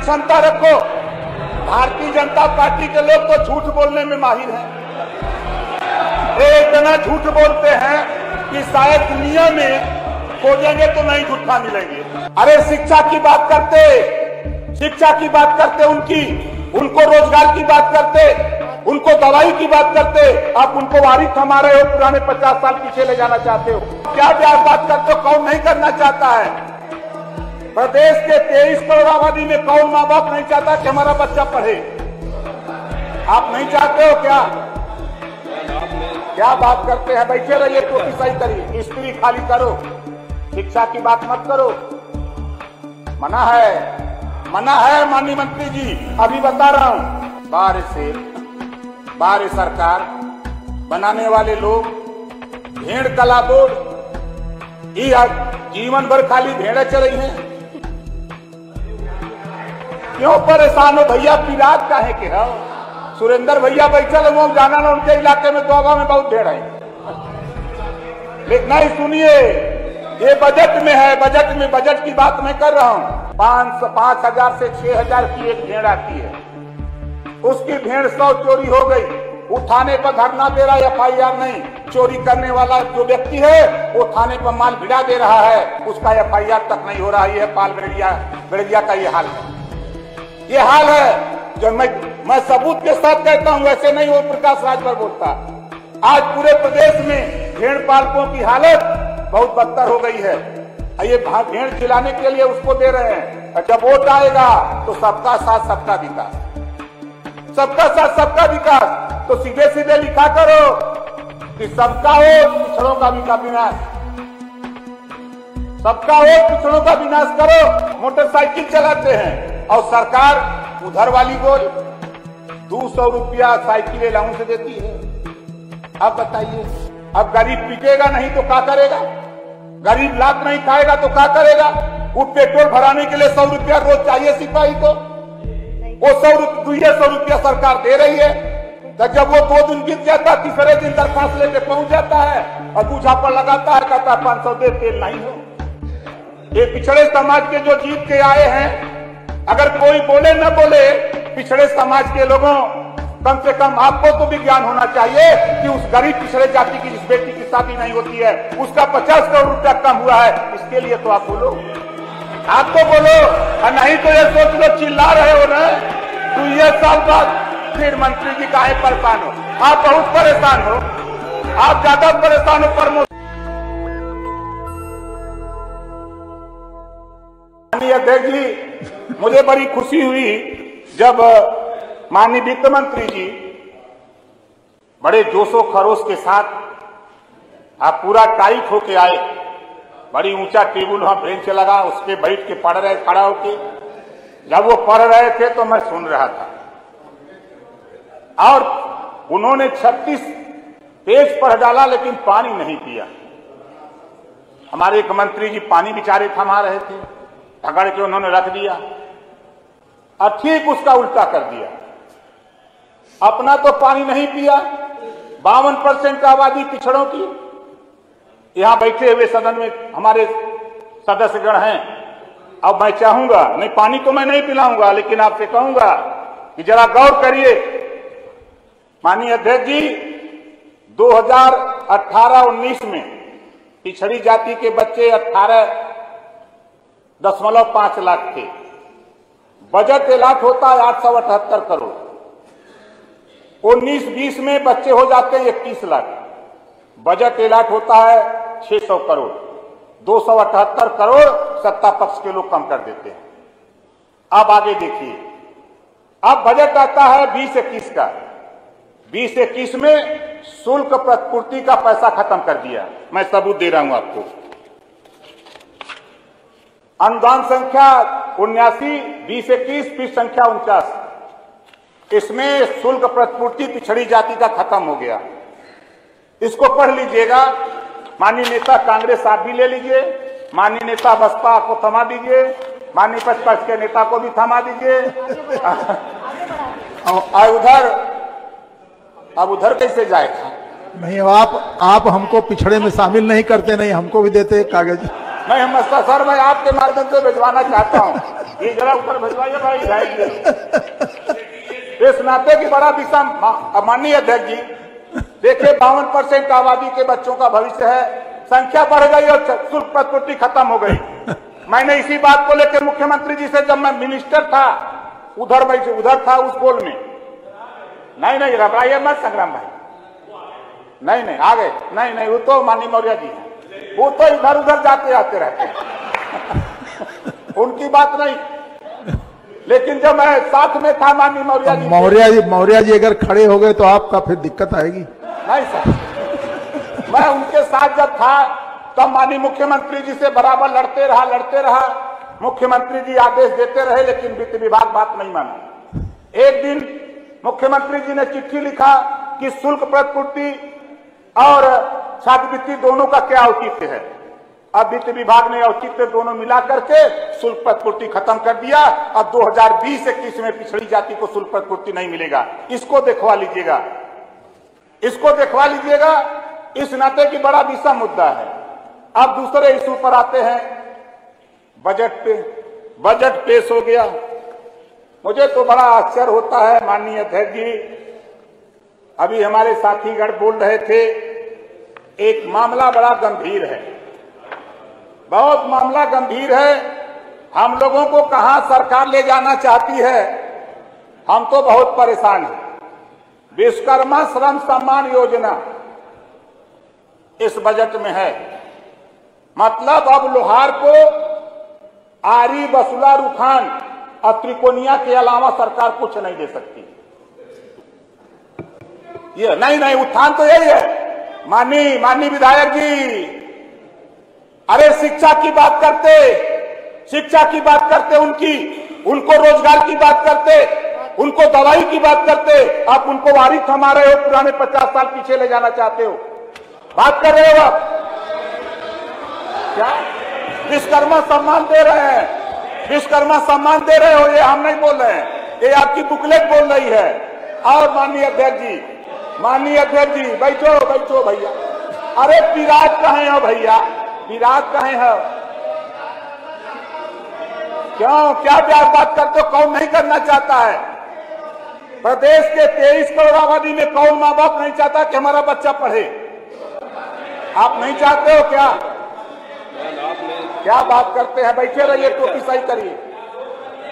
क्षमता रखो। भारतीय जनता पार्टी के लोग तो झूठ बोलने में माहिर हैं। इतना झूठ बोलते हैं कि शायद दुनिया में खोजेंगे तो नहीं झूठा मिलेंगे। अरे शिक्षा की बात करते उनको रोजगार की बात करते, उनको दवाई की बात करते, आप उनको वारी थमा रहे हो, पुराने 50 साल पीछे ले जाना चाहते हो। क्या बात करते हो? कौन नहीं करना चाहता है? प्रदेश के 23 करोड़ आबादी में कौन माँ बाप नहीं चाहता कि हमारा बच्चा पढ़े? आप नहीं चाहते हो क्या? क्या बात करते हैं? बैठे रहिए, टोपी सही करिए, स्त्री खाली करो, शिक्षा की बात मत करो। मना है माननीय मंत्री जी, अभी बता रहा हूं। बार सरकार बनाने वाले लोग भेड़ कला बोर्ड ये जीवन भर खाली भेड़ें चल हैं। क्यों परेशान हो भैया? पिरात काहे के हो? सुरेंद्र भैया बैठल वो जाना ना, उनके इलाके में दोगा में बहुत भेड़ है। लेकिन नहीं, सुनिए, ये बजट में है, बजट की बात मैं कर रहा हूं। 5,000 से 6,000 की एक भेड़ आती है, उसकी भेड़ 100 चोरी हो गई, उठाने पर धरना दे रहा है, FIR नहीं। चोरी करने वाला जो व्यक्ति है वो थाने पर माल भिड़ा दे रहा है, उसका FIR तक नहीं हो रहा है। ये पाल बेड़िया का ये हाल है जो मैं सबूत के साथ कहता हूं, वैसे नहीं वो प्रकाश राजभर बोलता। आज पूरे प्रदेश में भेड़ पालकों की हालत बहुत बदतर हो गई है। ये भेड़ खिलाने के लिए उसको दे रहे हैं। जब वोट आएगा तो सबका साथ सबका विकास, सबका साथ सबका विकास, तो सीधे लिखा करो कि सबका वोट पिछड़ों का विनाश, सबका वोट पिछड़ों का विनाश करो। मोटरसाइकिल चलाते हैं और सरकार उधर वाली गोल 200 रुपया साइकिल अलाउंस देती है। अब बताइए, अब गरीब पिटेगा नहीं तो क्या करेगा? गरीब लात नहीं खाएगा तो क्या करेगा? वो पेट्रोल भराने के लिए 100 रुपया रोज चाहिए सिपाही को, वो 100 रुपया सरकार दे रही है। तो जब वो 2 दिन बीत जाता, तीसरे दिन दरखास्त लेके पहुंच जाता है और दूझा पर लगाता है, कहता है 500 दे, तेल नहीं हो। ये पिछड़े समाज के जो जीत के आए हैं, अगर कोई बोले न बोले, पिछड़े समाज के लोगों, कम से कम आपको तो भी ज्ञान होना चाहिए कि उस गरीब पिछड़े जाति की जिस बेटी की शादी नहीं होती है उसका 50 करोड़ रुपया कम हुआ है। इसके लिए तो आप बोलो, आप तो बोलो, और नहीं तो ये सोच लो चिल्ला रहे हो ना। 2 साल बाद फिर मंत्री जी काहे परेशान हो? आप बहुत परेशान हो, आप ज्यादा परेशान हो। अध्यक्ष जी, मुझे बड़ी खुशी हुई जब माननीय वित्त मंत्री जी बड़े जोशो खरोश के साथ आप पूरा टाइट होके आए। बड़ी ऊंचा टेबल वहां बेंच लगा, उस पे बैठ के पढ़ रहे, खड़ा होके। जब वो पढ़ रहे थे तो मैं सुन रहा था, और उन्होंने 36 पेज पढ़ डाला लेकिन पानी नहीं पिया। हमारे एक मंत्री जी पानी बेचारे थमा रहे थे, पकड़ के उन्होंने रख दिया और ठीक उसका उल्टा कर दिया। अपना तो पानी नहीं पिया। 52% आबादी पिछड़ों की यहां बैठे हुए सदन में हमारे सदस्यगण हैं। अब मैं चाहूंगा, नहीं पानी तो मैं नहीं पिलाऊंगा, लेकिन आपसे कहूंगा कि जरा गौर करिए। माननीय अध्यक्ष जी, 2018-19 में पिछड़ी जाति के बच्चे 18.5 लाख थे। बजट अलॉट होता है 878 करोड़। 19-20 में बच्चे हो जाते हैं 21 लाख। बजट अलॉट होता है 600 करोड़। 278 करोड़ सत्ता पक्ष के लोग कम कर देते हैं। अब आगे देखिए, अब बजट आता है 20-21 का। 20-21 में शुल्क प्रतिपूर्ति का पैसा खत्म कर दिया। मैं सबूत दे रहा हूं आपको। अनुदान संख्या 79, 20-21, पृष्ठ संख्या 49। इसमें शुल्क प्रतिपूर्ति पिछड़ी जाति का खत्म हो गया। इसको पढ़ लीजिएगा। माननीय नेता कांग्रेस आप भी ले लीजिए, माननीय नेता बसपा को थमा दीजिए, माननीय प्रतिपक्ष के नेता को भी थमा दीजिए। अब उधर कैसे जाएगा? नहीं, आप हमको पिछड़े में शामिल नहीं करते, नहीं हमको भी देते कागज। सर मैं आपके माध्यम से भिजवाना चाहता हूँ, ये जरा ऊपर भिजवाइए भाई। इस नाते की बड़ा विषम। माननीय अध्यक्ष जी, देखिए 52% आबादी के बच्चों का भविष्य है, संख्या बढ़ गई और शुल्क प्रतिपूर्ति खत्म हो गई। मैंने इसी बात को लेकर मुख्यमंत्री जी से, जब मैं मिनिस्टर था उधर था उस गोल में, नहीं घबराइए मत संग्राम भाई, नहीं आ गए, नहीं वो तो माननीय मौर्य जी हैं, वो तो इधर उधर जाते आते रहते हैं उनकी बात नहीं। लेकिन जब मैं साथ में था माननीय मौर्य जी अगर खड़े हो गए तो आपका फिर दिक्कत आएगी। नहीं सर, मैं उनके साथ जब था तब माननीय मुख्यमंत्री जी से बराबर लड़ते रहा। मुख्यमंत्री जी आदेश देते रहे, लेकिन वित्त विभाग बात नहीं माना। एक दिन मुख्यमंत्री जी ने चिट्ठी लिखा कि शुल्क प्रतिपूर्ति और छात्रवृत्ति दोनों का क्या औचित्य है। अब वित्त विभाग ने औचित्य दोनों मिला करके शुल्क प्रतिपूर्ति खत्म कर दिया। अब 2020-21 में पिछड़ी जाति को शुल्क प्रतिपूर्ति नहीं मिलेगा। इसको देखवा लीजिएगा, इस नाते की बड़ा विषम मुद्दा है। अब दूसरे इशू पर आते हैं, बजट पे। बजट पेश हो गया, मुझे तो बड़ा आश्चर्य होता है माननीय अध्यक्ष जी। अभी हमारे साथीगण बोल रहे थे, एक मामला बड़ा गंभीर है, बहुत मामला गंभीर है। हम लोगों को कहां सरकार ले जाना चाहती है, हम तो बहुत परेशान हैं। विश्वकर्मा श्रम सम्मान योजना इस बजट में है, मतलब अब लोहार को आरी, बसुला, रुखान और त्रिकोणिया के अलावा सरकार कुछ नहीं दे सकती। ये नहीं उत्थान तो यही है माननीय विधायक जी। अरे शिक्षा की बात करते उनको रोजगार की बात करते, उनको दवाई की बात करते, आप उनको वारी थमा रहे हो, पुराने 50 साल पीछे ले जाना चाहते हो। बात कर रहे हो आप क्या? विश्वकर्मा सम्मान दे रहे हैं, विश्वकर्मा सम्मान दे रहे हो, ये हम नहीं बोल रहे हैं, ये आपकी बुकलेट बोल रही है। और माननीय अध्यक्ष जी बैठो भैया। अरे विराट कहे हो भैया, विराट कहे हो? क्यों, क्या बात करते हो? कौन नहीं करना चाहता है? प्रदेश के 23 करोड़ आबादी में कौन माँ बाप नहीं चाहता कि हमारा बच्चा पढ़े? आप नहीं चाहते हो क्या? क्या बात करते हैं? बैठे रहिए, टोपी सही करिए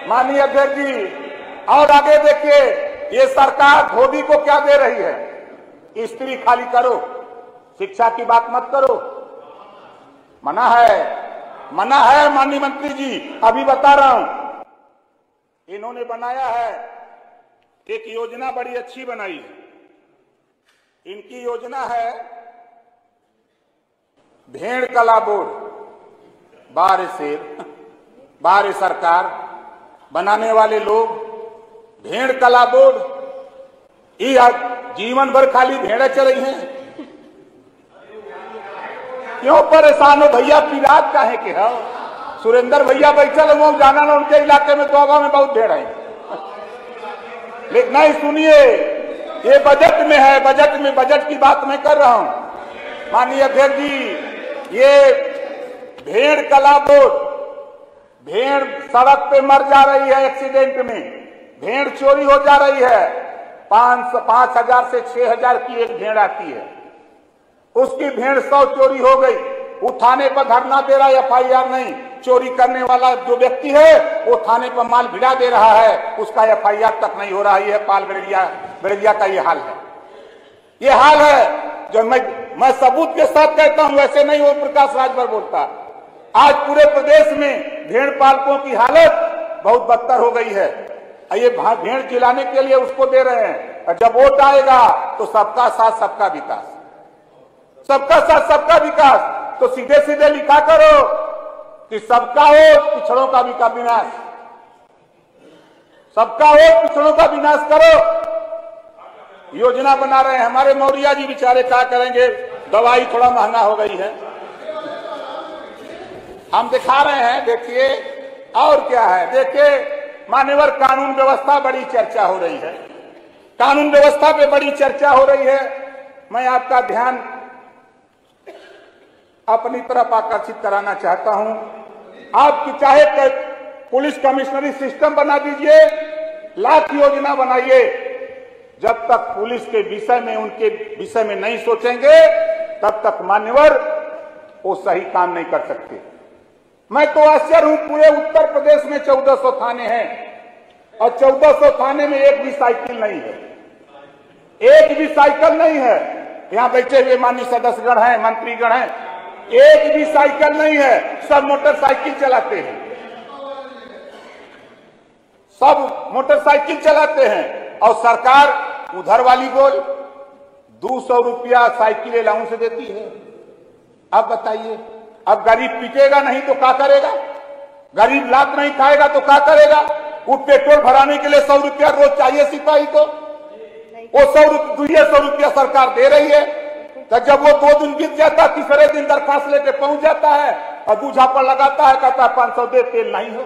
माननीय अध्यक्ष जी। और आगे देखिए, ये सरकार धोबी को क्या दे रही है? स्त्री खाली करो, शिक्षा की बात मत करो, मना है माननीय मंत्री जी। अभी बता रहा हूं, इन्होंने बनाया है एक योजना, बड़ी अच्छी बनाई है। इनकी योजना है भेड़ कला बोर्ड। बाहर सरकार बनाने वाले लोग भेड़ कला बोर्ड, ये जीवन भर खाली भेड़ें चल रही हैं। क्यों परेशान हो भैया? पिरात काहे के हो? सुरेंद्र भैया बैठल हो, जाना ना, उनके इलाके में दोगा में बहुत भेड़ है। लेकिन नहीं, सुनिए, ये बजट में है, बजट की बात मैं कर रहा हूं माननीय अध्यक्ष जी। ये भेड़ कला बोर्ड, भेड़ सड़क पे मर जा रही है एक्सीडेंट में, भेड़ चोरी हो जा रही है। 5,000 से 6,000 की एक भेड़ आती है, उसकी भेड़ 100 चोरी हो गई, उठाने पर धरना दे रहा है, FIR नहीं। चोरी करने वाला जो व्यक्ति है वो थाने पर माल भिड़ा दे रहा है, उसका FIR तक नहीं हो रहा है। पाल बेड़िया का ये हाल है जो मैं सबूत के साथ कहता हूं, वैसे नहीं ओम प्रकाश राजभर बोलता। आज पूरे प्रदेश में भेड़ पालकों की हालत बहुत बदतर हो गई है। ये भेड़ खिलाने के लिए उसको दे रहे हैं, और जब वोट आएगा तो सबका साथ सबका विकास, सबका साथ सबका विकास। तो सीधे सीधे लिखा करो कि सबका वोट पिछड़ों का विनाश, सबका वोट पिछड़ों का विनाश करो। योजना बना रहे हैं हमारे मौर्य जी, बेचारे क्या करेंगे? दवाई थोड़ा महंगा हो गई है, हम दिखा रहे हैं, देखिए। और क्या है, देखिए मान्यवर, कानून व्यवस्था बड़ी चर्चा हो रही है, कानून व्यवस्था पे बड़ी चर्चा हो रही है। मैं आपका ध्यान अपनी तरफ आकर्षित कराना चाहता हूं। आपकी चाहे पुलिस कमिश्नरी सिस्टम बना दीजिए, लाख योजना बनाइए, जब तक पुलिस के विषय में उनके विषय में नहीं सोचेंगे तब तक मान्यवर वो सही काम नहीं कर सकते। मैं तो आश्चर्य हूं, पूरे उत्तर प्रदेश में 1400 थाने हैं और 1400 थाने में एक भी साइकिल नहीं है, एक भी साइकिल नहीं है। यहां बैठे हुए माननीय सदस्यगण हैं, मंत्रीगण हैं, एक भी साइकिल नहीं है, सब मोटरसाइकिल चलाते हैं, सब मोटरसाइकिल चलाते हैं। और सरकार उधर वाली गोल 200 रुपया साइकिल अलाउंस देती है। अब बताइए, अब गरीब पिटेगा नहीं तो क्या करेगा? गरीब लात नहीं खाएगा तो क्या करेगा? वो पेट्रोल भराने के लिए 100 रुपया रोज चाहिए सिपाही को, वो 100 रुपया सरकार दे रही है। तो जब वो 2 दिन बीत जाता, तीसरे दिन दरखास्त लेके पहुंच जाता है और दूझा पर लगाता है, कहता है 500 दे, तेल नहीं हो,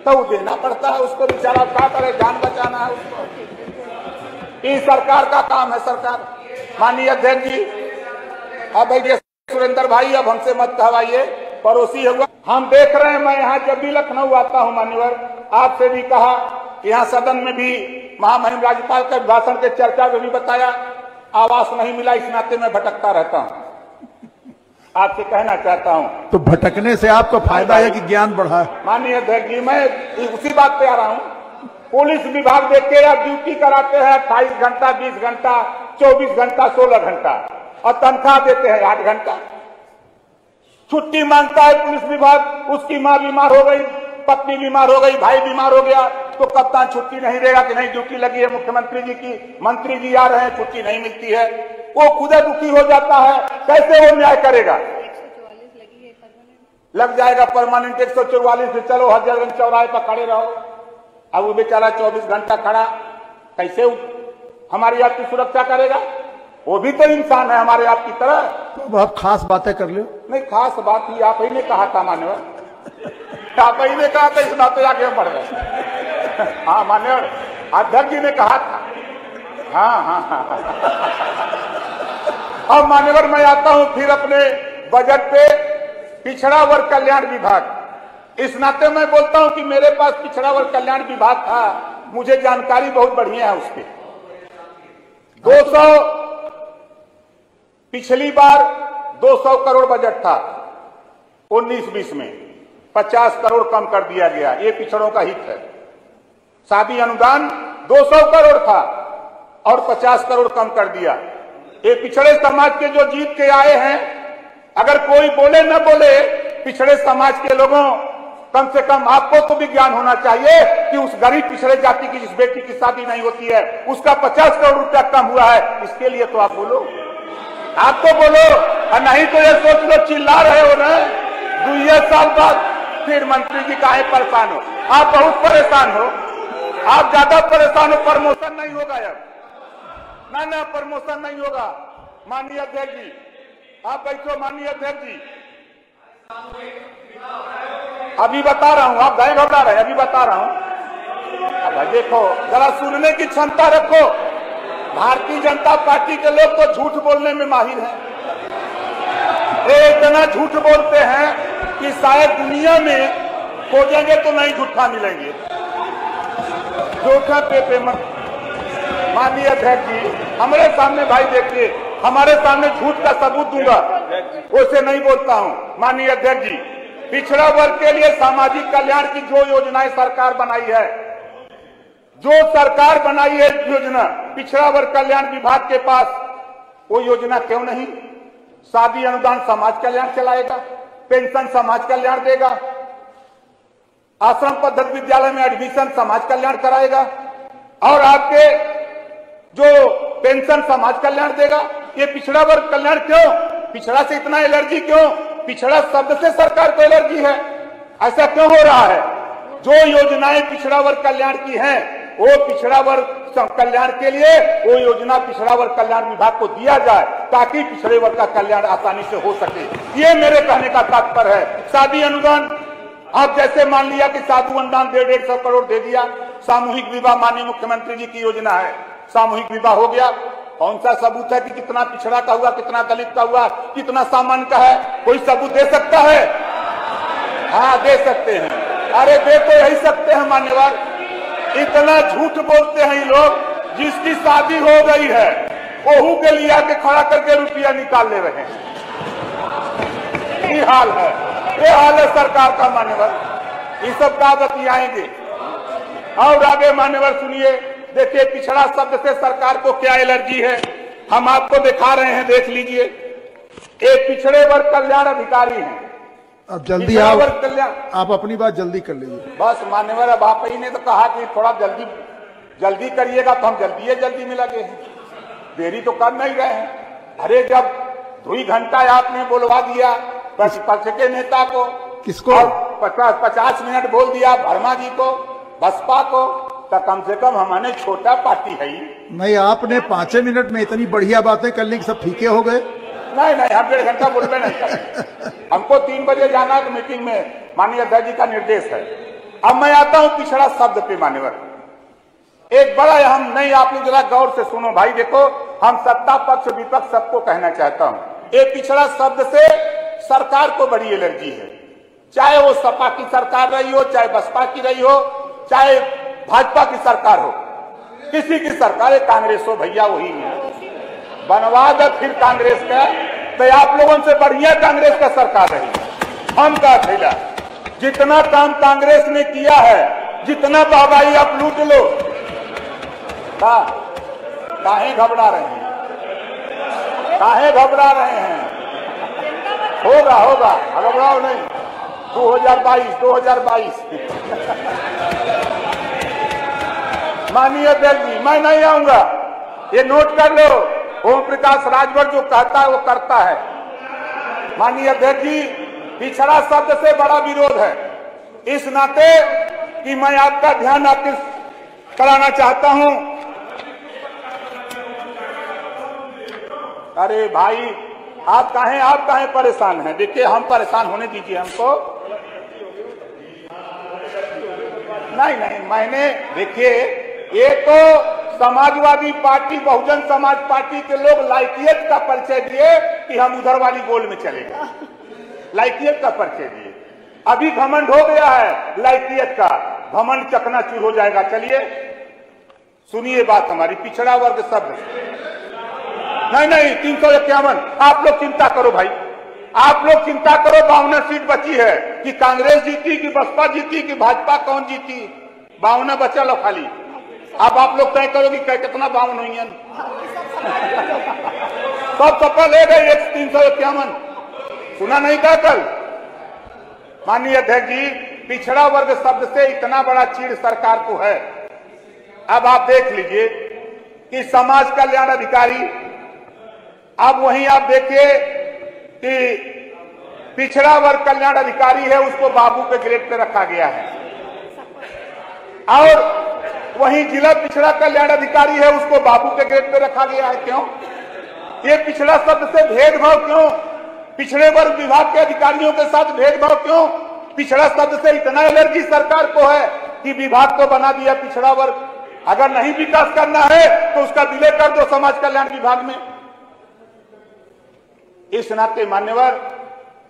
तो वो देना पड़ता है उसको, बेचारा क्या करे, जान बचाना है उसको। ये सरकार का काम है। सरकार माननीय अध्यक्ष जी, अब भैया सुरेंद्र भाई, अब हमसे मत कहवाइए, पड़ोसी हुआ। हम देख रहे हैं, मैं यहाँ जब भी लखनऊ आता हूँ मान्यवर, आपसे भी कहा, यहाँ सदन में भी महामहिम राज्यपाल के भाषण के चर्चा में भी बताया, आवास नहीं मिला, इस नाते में भटकता रहता हूँ। आपसे कहना चाहता हूँ, तो भटकने से आपको फायदा है कि ज्ञान बढ़ा है? माननीय अध्यक्ष जी, मैं उसी बात पे आ रहा हूँ। पुलिस विभाग देख के आप ड्यूटी कराते हैं 28 घंटा, 20 घंटा, 24 घंटा, 16 घंटा, और तनख्वाह देते हैं 8 घंटा। छुट्टी मांगता है पुलिस विभाग, उसकी मां बीमार हो गई, पत्नी बीमार हो गई, भाई बीमार हो गया, तो कप्तान छुट्टी नहीं देगा कि नहीं ड्यूटी लगी है मुख्यमंत्री जी की, मंत्री जी आ रहे हैं, छुट्टी नहीं मिलती है, वो खुद दुखी हो जाता है। कैसे वो न्याय करेगा? 144 लगी है परमानेंट, लग जाएगा परमानेंट 144 से, चलो हजरतगंज चौराहे पर खड़े रहो। अब वो बेचारा 24 घंटा खड़ा, कैसे हमारी आपकी सुरक्षा करेगा? वो भी तो इंसान है हमारे आपकी तरह। तो आप खास बातें कर लो। नहीं, खास बात ही आप ही ने कहा था मान्यवर, आप ही ने कहा था, इस बात पे आगे बढ़ गए। हाँ मान्यवर, अध्यक्ष जी ने कहा था। हाँ। अब मान्यवर मैं आता हूं फिर अपने बजट पे, पिछड़ा वर्ग कल्याण विभाग। इस नाते मैं बोलता हूं कि मेरे पास पिछड़ा वर्ग कल्याण विभाग था, मुझे जानकारी बहुत बढ़िया है उसके। 200 पिछली बार 200 करोड़ बजट था 19-20 में, 50 करोड़ कम कर दिया गया, ये पिछड़ों का हित है। शादी अनुदान 200 करोड़ था और 50 करोड़ कम कर दिया। ये पिछड़े समाज के जो जीत के आए हैं, अगर कोई बोले न बोले, पिछड़े समाज के लोगों, कम से कम आपको तो भी ज्ञान होना चाहिए कि उस गरीब पिछड़े जाति की जिस बेटी की शादी नहीं होती है, उसका 50 करोड़ रुपया कम हुआ है, इसके लिए तो आप बोलो, आप तो बोलो। और नहीं तो ये सोच लो चिल्ला रहे हो ना, 2 साल बाद फिर मंत्री जी काहे परेशान हो? आप बहुत परेशान हो, आप ज्यादा परेशान हो। प्रमोशन नहीं होगा अब, ना प्रमोशन नहीं होगा। माननीय अध्यक्ष जी, आप बैठो। माननीय अध्यक्ष जी, अभी बता रहा हूं, आप गए घबरा रहे, अभी बता रहा हूं। अब देखो, जरा सुनने की क्षमता रखो। भारतीय जनता पार्टी के लोग तो झूठ बोलने में माहिर हैं। इतना झूठ बोलते हैं कि शायद दुनिया में खोजेंगे तो नहीं झूठा मिलेंगे। झूठा पे मत। माननीय अध्यक्ष जी, हमारे सामने भाई देखिए, हमारे सामने झूठ का सबूत दूंगा, उसे नहीं बोलता हूं। माननीय अध्यक्ष जी, पिछड़ा वर्ग के लिए सामाजिक कल्याण की जो योजनाएं सरकार बनाई है, जो सरकार बनाई है योजना, पिछड़ा वर्ग कल्याण विभाग के पास वो योजना क्यों नहीं? शादी अनुदान समाज कल्याण चलाएगा, पेंशन समाज कल्याण देगा, आश्रम पद्धति विद्यालय में एडमिशन समाज कल्याण कराएगा, और आपके जो पेंशन समाज कल्याण देगा। ये पिछड़ा वर्ग कल्याण क्यों? पिछड़ा से इतना एलर्जी क्यों? पिछड़ा शब्द से सरकार को एलर्जी है, ऐसा क्यों हो रहा है? जो योजनाएं पिछड़ा वर्ग कल्याण की हैं, वो पिछड़ा वर्ग कल्याण के लिए वो योजना पिछड़ा वर्ग कल्याण विभाग को दिया जाए, ताकि पिछड़े वर्ग का कल्याण आसानी से हो सके। ये मेरे कहने का तात्पर्य है। शादी अनुदान, आप जैसे मान लिया कि साधु अनुदान 150 करोड़ दे दिया, सामूहिक विवाह माननीय मुख्यमंत्री जी की योजना है, सामूहिक विवाह हो गया, कौन सा सबूत है कि कितना पिछड़ा का हुआ, कितना दलित का हुआ, कितना सामान्य का है? कोई सबूत दे सकता है? हाँ दे सकते हैं। अरे दे तो यही सकते हैं मान्यवर। इतना झूठ बोलते हैं ये लोग, जिसकी शादी हो गई है वहू के लिए आके खड़ा करके रुपया निकाल ले रहे हैं। ये हाल है, ये हाल है सरकार का मान्यवर। ये सब का बतियाएंगे। और आगे मान्यवर सुनिए, देखिए पिछड़ा शब्द से सरकार को क्या एलर्जी है, हम आपको दिखा रहे हैं, देख लीजिए। एक पिछड़े वर्ग कल्याण अधिकारी हैं। अब जल्दी आप अपनी बात जल्दी कर लीजिए। बस मान्यवर, अब आप ही ने तो कहा कि थोड़ा जल्दी करिएगा, तो हम जल्दी में लगे हैं, देरी तो कर नहीं रहे हैं। अरे जब 2 घंटा आपने बोलवा दिया प्रतिपक्ष के नेता को, किसको? 50 मिनट बोल दिया वर्मा जी को, बसपा को, तो कम से कम हमारे छोटा पार्टी है। नहीं, आपने 5 मिनट में इतनी बढ़िया बातें कर ली कि सब फीके हो गए। नहीं, हम 1.5 घंटा बोलबे नहीं करें। हमको 3 बजे जाना है मीटिंग में, माननीय अध्यक्ष जी का निर्देश है। अब मैं आता हूं पिछड़ा शब्द पे मान्यवर। एक बड़ा हम नहीं, आप लोग जरा गौर से सुनो भाई। देखो, हम सत्ता पक्ष विपक्ष सबको कहना चाहता हूं, ये पिछड़ा शब्द से सरकार को बड़ी एलर्जी है। चाहे वो सपा की सरकार रही हो, चाहे बसपा की रही हो, चाहे भाजपा की सरकार हो, किसी की सरकार है, कांग्रेस हो भैया, वही है। बनवा दे फिर कांग्रेस का, तो आप लोगों से बढ़िया कांग्रेस का सरकार रही। हम का थैला, जितना काम कांग्रेस ने किया है, जितना बाबाई आप लूट लो, काहे घबरा रहे हैं? काहे घबरा रहे हैं? होगा, घबराओ नहीं। 2022 माननीय अध्यक्ष जी, मैं नहीं आऊंगा, ये नोट कर लो। ओम प्रकाश राजभर जो कहता है वो करता है। माननीय अध्यक्ष जी, पिछड़ा शब्द से बड़ा विरोध है, इस नाते कि मैं आपका ध्यान आकृष्ट कराना चाहता हूं। अरे भाई, आप काहे परेशान हैं? देखिए, हम परेशान होने दीजिए हमको। नहीं, मैंने देखिए, ये तो समाजवादी पार्टी, बहुजन समाज पार्टी के लोग लाइकियत का परिचय दिए कि हम उधर वाली गोल में चलेगा, लाइकियत का परिचय दिए। अभी घमंड हो गया है लाइकियत का, घमंड चकनाचूर हो जाएगा। चलिए सुनिए बात हमारी, पिछड़ा वर्ग शब्द नहीं 351। आप लोग चिंता करो भाई, आप लोग चिंता करो। 52 सीट बची है कि कांग्रेस जीती, कि बसपा जीती, कि भाजपा कौन जीती? 52 बचा लो खाली। अब आप लोग तय करो कि कितना 52 हुई है। सब सफल ले गए 351। सुना नहीं था कल? माननीय अध्यक्ष जी, पिछड़ा वर्ग शब्द से इतना बड़ा चीड़ सरकार को है। अब आप देख लीजिए कि समाज कल्याण अधिकारी, अब वहीं आप देखिए कि पिछड़ा वर्ग कल्याण अधिकारी है, उसको बाबू के ग्रेड पे रखा गया है। और वहीं जिला पिछड़ा कल्याण अधिकारी है, उसको बाबू के ग्रेड पे रखा गया है। क्यों? ये पिछड़ा शब्द से भेदभाव क्यों? पिछड़े वर्ग विभाग के अधिकारियों के साथ भेदभाव क्यों? पिछड़ा शब्द से इतना एलर्जी सरकार को है कि विभाग को बना दिया पिछड़ा वर्ग। अगर नहीं विकास करना है तो उसका विलय कर दो समाज कल्याण विभाग में। इस नाते मान्यवर,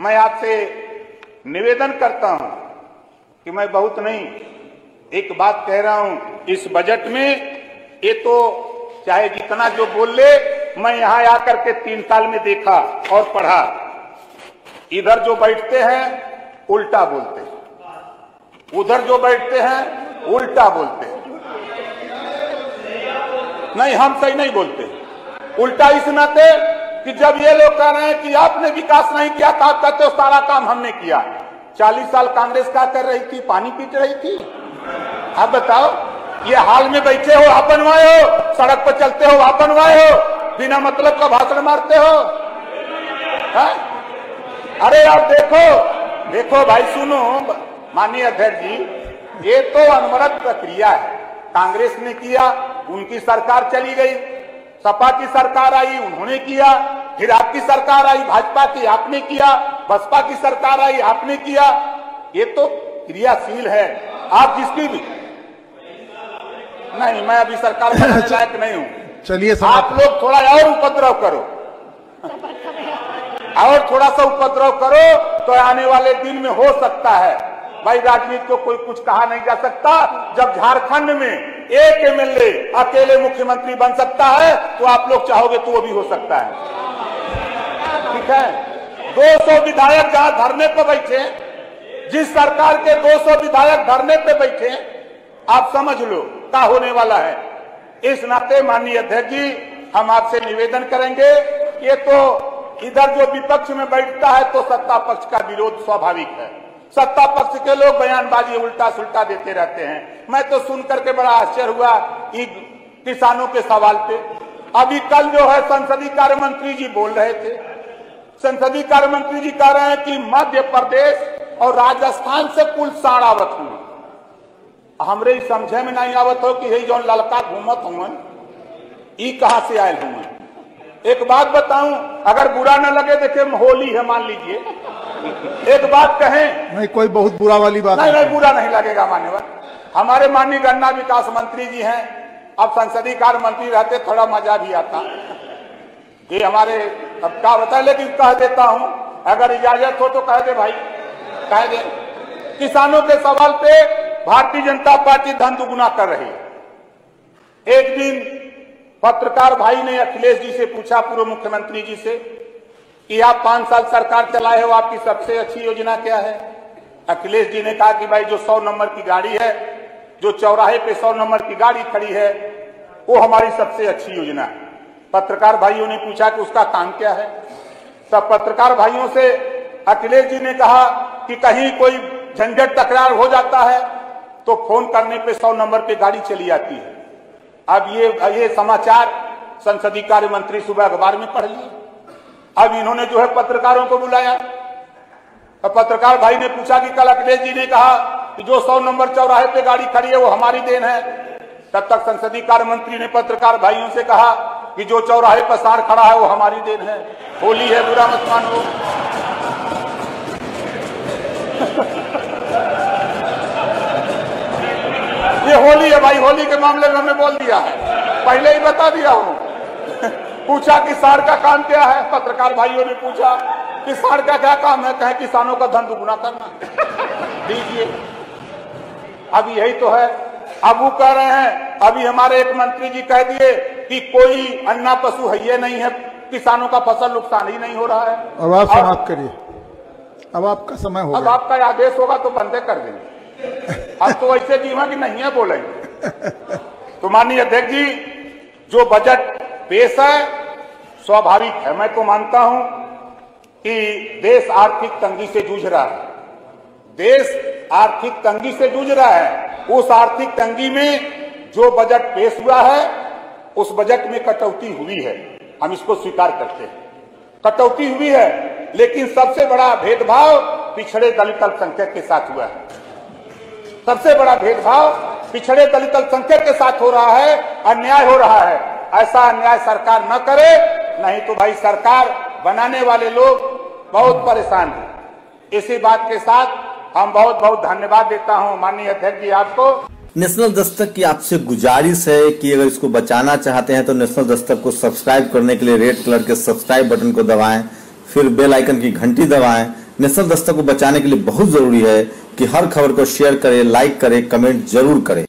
मैं आपसे निवेदन करता हूं कि मैं बहुत नहीं, एक बात कह रहा हूं, इस बजट में ये तो चाहे जितना जो बोल ले, मैं यहां आकर के 3 साल में देखा और पढ़ा, इधर जो बैठते हैं उल्टा बोलते, उधर जो बैठते हैं उल्टा बोलते। नहीं, हम सही नहीं बोलते, उल्टा इस नाते कि जब ये लोग कह रहे हैं कि आपने विकास नहीं किया, तो आप कहते हो सारा काम हमने किया। 40 साल कांग्रेस क्या कर रही थी? पानी पीट रही थी। आप बताओ, ये हाल में बैठे हो आप बनवाए हो, सड़क पर चलते हो आप बनवाए हो, बिना मतलब का भाषण मारते हो। अरे आप देखो भाई, सुनो माननीय अध्यक्ष जी, ये तो अनवरत प्रक्रिया है। कांग्रेस ने किया, उनकी सरकार चली गई, सपा की सरकार आई, उन्होंने किया, फिर आपकी सरकार आई भाजपा की, आपने किया, बसपा की सरकार आई, आपने किया। ये तो क्रियाशील है। आप जिसकी भी नहीं, मैं अभी सरकार बनाने लायक नहीं हूं। चलिए आप लोग थोड़ा और उपद्रव करो, और थोड़ा सा उपद्रव करो तो आने वाले दिन में हो सकता है। भाई राजनीति को कोई कुछ कहा नहीं जा सकता। जब झारखंड में एक एमएलए अकेले मुख्यमंत्री बन सकता है तो आप लोग चाहोगे तो वो भी हो सकता है। ठीक है, 200 विधायक जहां धरने पर बैठे, जिस सरकार के 200 विधायक धरने पे बैठे, आप समझ लो क्या होने वाला है। इस नाते माननीय अध्यक्ष जी, हम आपसे निवेदन करेंगे, ये तो इधर जो विपक्ष में बैठता है तो सत्ता पक्ष का विरोध स्वाभाविक है। सत्ता पक्ष के लोग बयानबाजी उल्टा सुल्टा देते रहते हैं। मैं तो सुन करके बड़ा आश्चर्य हुआ किसानों के सवाल पे। अभी कल जो है संसदीय कार्य मंत्री जी बोल रहे थे, संसदीय कार्य मंत्री जी कह रहे हैं कि मध्य प्रदेश और राजस्थान से कुल साड़ आवत हुए। हमरे समझे में नहीं आवत हो कि जो ललका घूमत हुए ई कहां से आये हुए। एक बात बताऊं, अगर बुरा न लगे, देखिए होली है मान लीजिए, एक बात कहें, नहीं कोई बहुत बुरा वाली बात नहीं, बुरा नहीं लगेगा मान्यवर। हमारे माननीय गन्ना विकास मंत्री जी हैं, अब संसदीय कार्य मंत्री रहते थोड़ा मजा भी आता। ये हमारे अब क्या बताए, लेकिन कह देता हूं, अगर इजाजत हो तो कह दे भाई, कह दे। किसानों के सवाल पे भारतीय जनता पार्टी धन दुगुना कर रही है। एक दिन पत्रकार भाई ने अखिलेश जी से पूछा, पूर्व मुख्यमंत्री जी से, कि आप 5 साल सरकार चलाए हो, आपकी सबसे अच्छी योजना क्या है। अखिलेश जी ने कहा कि भाई जो 100 नंबर की गाड़ी है, जो चौराहे पे 100 नंबर की गाड़ी खड़ी है, वो हमारी सबसे अच्छी योजना है। पत्रकार भाइयों ने पूछा कि उसका काम क्या है। तब पत्रकार भाइयों से अखिलेश जी ने कहा कि कहीं कोई झंझट तकरार हो जाता है तो फोन करने पे 100 नंबर पे गाड़ी चली आती है। अब ये समाचार संसदीय कार्य मंत्री सुबह अखबार में पढ़ लिए। अब इन्होंने जो है पत्रकारों को बुलाया, तो पत्रकार भाई ने पूछा कि कल अखिलेश जी ने कहा कि जो 100 नंबर चौराहे पे गाड़ी खड़ी है वो हमारी देन है। तब तक संसदीय कार्य मंत्री ने पत्रकार भाइयों से कहा कि जो चौराहे पर सार खड़ा है वो हमारी देन है। होली है, बुरा मत मानो। ये होली है भाई, होली के मामले में हमने बोल दिया है, पहले ही बता दिया हूं। पूछा कि सार का काम क्या है, पत्रकार भाइयों ने पूछा कि सार का क्या काम है, कहे किसानों का धन दुगुना करना। दीजिए, अब यही तो है। अब वो कह रहे हैं, अभी हमारे एक मंत्री जी कह दिए कि कोई अन्ना पशु है ये नहीं है, किसानों का फसल नुकसान ही नहीं हो रहा है। अब आप समाप्त करिए, अब आपका समय हो गया। अब आपका आदेश होगा तो बंदे कर देंगे। अब तो ऐसे जीवा कि नहीं है बोलेंगे। तो माननीय अध्यक्ष जी, जो बजट पेश है स्वाभाविक है। मैं तो मानता हूं कि देश आर्थिक तंगी से जूझ रहा है, देश आर्थिक तंगी से जूझ रहा है। उस आर्थिक तंगी में जो बजट पेश हुआ है, उस बजट में कटौती हुई है, हम इसको स्वीकार करते हैं, कटौती हुई है। लेकिन सबसे बड़ा भेदभाव पिछड़े दलित अल्पसंख्यक के साथ हुआ है। सबसे बड़ा भेदभाव पिछड़े दलित अल्पसंख्यक के साथ हो रहा है, अन्याय हो रहा है। ऐसा अन्याय सरकार न करे, नहीं तो भाई सरकार बनाने वाले लोग बहुत परेशान हैं। इसी बात के साथ हम बहुत बहुत धन्यवाद देता हूं माननीय अध्यक्ष जी आपको। नेशनल दस्तक की आपसे गुजारिश है कि अगर इसको बचाना चाहते हैं तो नेशनल दस्तक को सब्सक्राइब करने के लिए रेड कलर के सब्सक्राइब बटन को दबाएं, फिर बेल आइकन की घंटी दबाएं। नेशनल दस्तक को बचाने के लिए बहुत जरूरी है कि हर खबर को शेयर करें, लाइक करें, कमेंट जरूर करें।